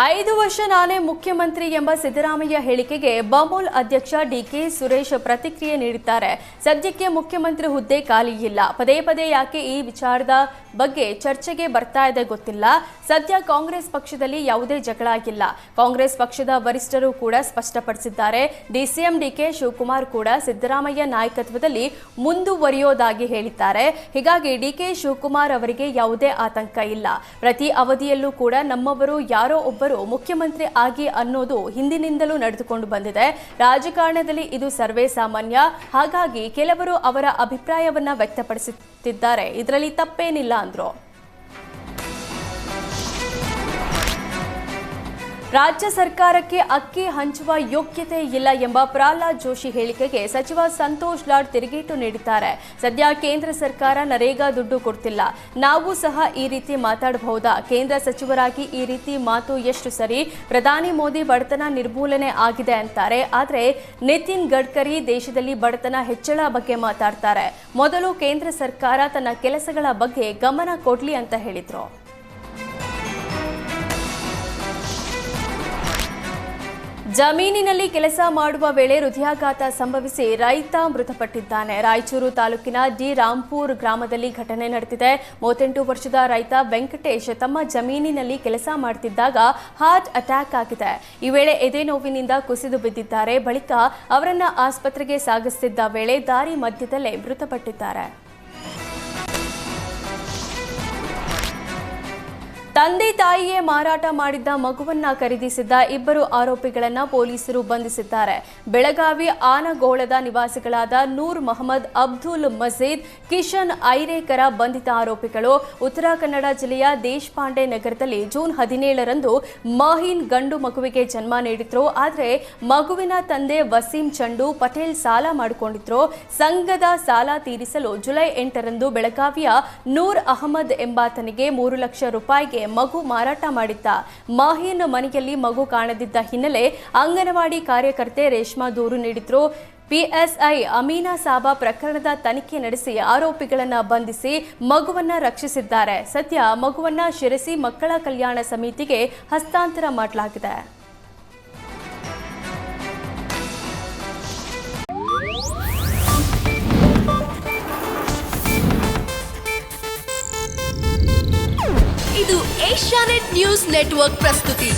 5 ವರ್ಷ ನಾನೇ ಮುಖ್ಯಮಂತ್ರಿ ಎಂಬ ಸಿದ್ದರಾಮಯ್ಯ ಹೇಳಿಕೆಗೆ ಬಮೂಲ್ ಅಧ್ಯಕ್ಷ ಡಿಕೆ ಸುರೇಶ್ ಪ್ರತಿಕ್ರಿಯೆ ನೀಡಿದ್ದಾರೆ. ಸದ್ಯಕ್ಕೆ ಮುಖ್ಯಮಂತ್ರಿ ಹುದ್ದೆ ಖಾಲಿ ಇಲ್ಲ. ಪದೇ ಪದೇ ಯಾಕೆ ಈ ವಿಚಾರದ ಬಗ್ಗೆ ಚರ್ಚೆಗೆ ಬರ್ತಾ ಇದೆ ಗೊತ್ತಿಲ್ಲ. ಸದ್ಯ ಕಾಂಗ್ರೆಸ್ ಪಕ್ಷದಲ್ಲಿ ಯಾವುದೇ ಜಗಳ ಆಗಿಲ್ಲ. ಕಾಂಗ್ರೆಸ್ ಪಕ್ಷದ ವರಿಷ್ಠರು ಕೂಡ ಸ್ಪಷ್ಟಪಡಿಸಿದ್ದಾರೆ. ಡಿಸಿಎಂ ಡಿಕೆ ಶಿವಕುಮಾರ್ ಕೂಡ ಸಿದ್ದರಾಮಯ್ಯ ನಾಯಕತ್ವದಲ್ಲಿ ಮುಂದುವರಿಯೋದಾಗಿ ಹೇಳಿದ್ದಾರೆ. ಹೀಗಾಗಿ ಡಿಕೆ ಶಿವಕುಮಾರ್ ಅವರಿಗೆ ಯಾವುದೇ ಆತಂಕ ಇಲ್ಲ. ಪ್ರತಿ ಅವಧಿಯಲ್ಲೂ ಕೂಡ ನಮ್ಮವರು ಯಾರೋ ಒಬ್ಬರು ಮುಖ್ಯಮಂತ್ರಿ ಆಗಿ ಅನ್ನೋದು ಹಿಂದಿನಿಂದಲೂ ನಡೆದುಕೊಂಡು ಬಂದಿದೆ. ರಾಜಕಾರಣದಲ್ಲಿ ಇದು ಸರ್ವೇ ಸಾಮಾನ್ಯ. ಹಾಗಾಗಿ ಕೆಲವರು ಅವರ ಅಭಿಪ್ರಾಯವನ್ನ ವ್ಯಕ್ತಪಡಿಸುತ್ತಿದ್ದಾರೆ. ಇದರಲ್ಲಿ ತಪ್ಪೇನಿಲ್ಲ ಅಂದ್ರು. ರಾಜ್ಯ ಸರ್ಕಾರಕ್ಕೆ ಅಕ್ಕಿ ಹಂಚುವ ಯೋಗ್ಯತೆ ಇಲ್ಲ ಎಂಬ ಪ್ರಹ್ಲಾದ್ ಜೋಶಿ ಹೇಳಿಕೆಗೆ ಸಚಿವ ಸಂತೋಷ್ ಲಾಡ್ ತಿರುಗೇಟು ನೀಡಿದ್ದಾರೆ. ಸದ್ಯ ಕೇಂದ್ರ ಸರ್ಕಾರ ನರೇಗಾ ದುಡ್ಡು ಕೊಡ್ತಿಲ್ಲ. ನಾವು ಸಹ ಈ ರೀತಿ ಮಾತಾಡಬಹುದಾ? ಕೇಂದ್ರ ಸಚಿವರಾಗಿ ಈ ರೀತಿ ಮಾತು ಎಷ್ಟು ಸರಿ? ಪ್ರಧಾನಿ ಮೋದಿ ಬಡತನ ನಿರ್ಮೂಲನೆ ಆಗಿದೆ ಅಂತಾರೆ. ಆದರೆ ನಿತಿನ್ ಗಡ್ಕರಿ ದೇಶದಲ್ಲಿ ಬಡತನ ಹೆಚ್ಚಳ ಬಗ್ಗೆ ಮಾತಾಡ್ತಾರೆ. ಮೊದಲು ಕೇಂದ್ರ ಸರ್ಕಾರ ತನ್ನ ಕೆಲಸಗಳ ಬಗ್ಗೆ ಗಮನ ಕೊಡ್ಲಿ ಅಂತ ಹೇಳಿದ್ರು. ಜಮೀನಿನಲ್ಲಿ ಕೆಲಸ ಮಾಡುವ ವೇಳೆ ಹೃದಯಾಘಾತ ಸಂಭವಿಸಿ ರೈತ ಮೃತಪಟ್ಟಿದ್ದಾನೆ. ರಾಯಚೂರು ತಾಲೂಕಿನ ಡಿ ರಾಂಪುರ್ ಗ್ರಾಮದಲ್ಲಿ ಘಟನೆ ನಡೆದಿದೆ. 38 ವರ್ಷದ ರೈತ ವೆಂಕಟೇಶ್ ತಮ್ಮ ಜಮೀನಿನಲ್ಲಿ ಕೆಲಸ ಮಾಡುತ್ತಿದ್ದಾಗ ಹಾರ್ಟ್ ಅಟ್ಯಾಕ್ ಆಗಿದೆ. ಈ ವೇಳೆ ಎದೆ ನೋವಿನಿಂದ ಕುಸಿದು ಬಿದ್ದಿದ್ದಾರೆ. ಬಳಿಕ ಅವರನ್ನ ಆಸ್ಪತ್ರೆಗೆ ಸಾಗಿಸುತ್ತಿದ್ದ ವೇಳೆ ದಾರಿ ಮಧ್ಯದಲ್ಲೇ ಮೃತಪಟ್ಟಿದ್ದಾರೆ. ತಂದೆ ತಾಯಿಯೇ ಮಾರಾಟ ಮಾಡಿದ್ದ ಮಗುವನ್ನ ಖರೀದಿಸಿದ್ದ 2 ಆರೋಪಿಗಳನ್ನು ಪೊಲೀಸರು ಬಂಧಿಸಿದ್ದಾರೆ. ಬೆಳಗಾವಿ ಆನಗೋಳದ ನಿವಾಸಿಗಳಾದ ನೂರ್ ಮೊಹಮ್ಮದ್, ಅಬ್ದುಲ್ ಮಜೀದ್, ಕಿಶನ್ ಐರೇಕರ ಬಂಧಿತ ಆರೋಪಿಗಳು. ಉತ್ತರ ಕನ್ನಡ ಜಿಲ್ಲೆಯ ದೇಶಪಾಂಡೆ ನಗರದಲ್ಲಿ ಜೂನ್ 17ರಂದು ಮಾಹಿನ್ ಗಂಡು ಮಗುವಿಗೆ ಜನ್ಮ ನೀಡಿದ್ರು. ಆದರೆ ಮಗುವಿನ ತಂದೆ ವಸೀಂ ಚಂಡು ಪಟೇಲ್ ಸಾಲ ಮಾಡಿಕೊಂಡಿದ್ರು. ಸಂಘದ ಸಾಲ ತೀರಿಸಲು ಜುಲೈ 8ರಂದು ಬೆಳಗಾವಿಯ ನೂರ್ ಅಹಮದ್ ಎಂಬಾತನಿಗೆ 3 ಲಕ್ಷ ರೂಪಾಯಿಗೆ ಮಗು ಮಾರಾಟ ಮಾಡಿದ್ದ. ಮಾಹಿನ್ ಮನೆಯಲ್ಲಿ ಮಗು ಕಾಣದಿದ್ದ ಹಿನ್ನೆಲೆ ಅಂಗನವಾಡಿ ಕಾರ್ಯಕರ್ತೆ ರೇಷ್ಮಾ ದೂರು ನೀಡಿದ್ರು. ಪಿಎಸ್ಐ ಅಮೀನಾ ಸಾಬಾ ಪ್ರಕರಣದ ತನಿಖೆ ನಡೆಸಿ ಆರೋಪಿಗಳನ್ನು ಬಂಧಿಸಿ ಮಗುವನ್ನ ರಕ್ಷಿಸಿದ್ದಾರೆ. ಸದ್ಯ ಮಗುವನ್ನ ಶಿರಸಿ ಮಕ್ಕಳ ಕಲ್ಯಾಣ ಸಮಿತಿಗೆ ಹಸ್ತಾಂತರ ಮಾಡಲಾಗಿದೆ. ಇದು ಏಷ್ಯಾನೆಟ್ ನ್ಯೂಸ್ ನೆಟ್ವರ್ಕ್ ಪ್ರಸ್ತುತಿ.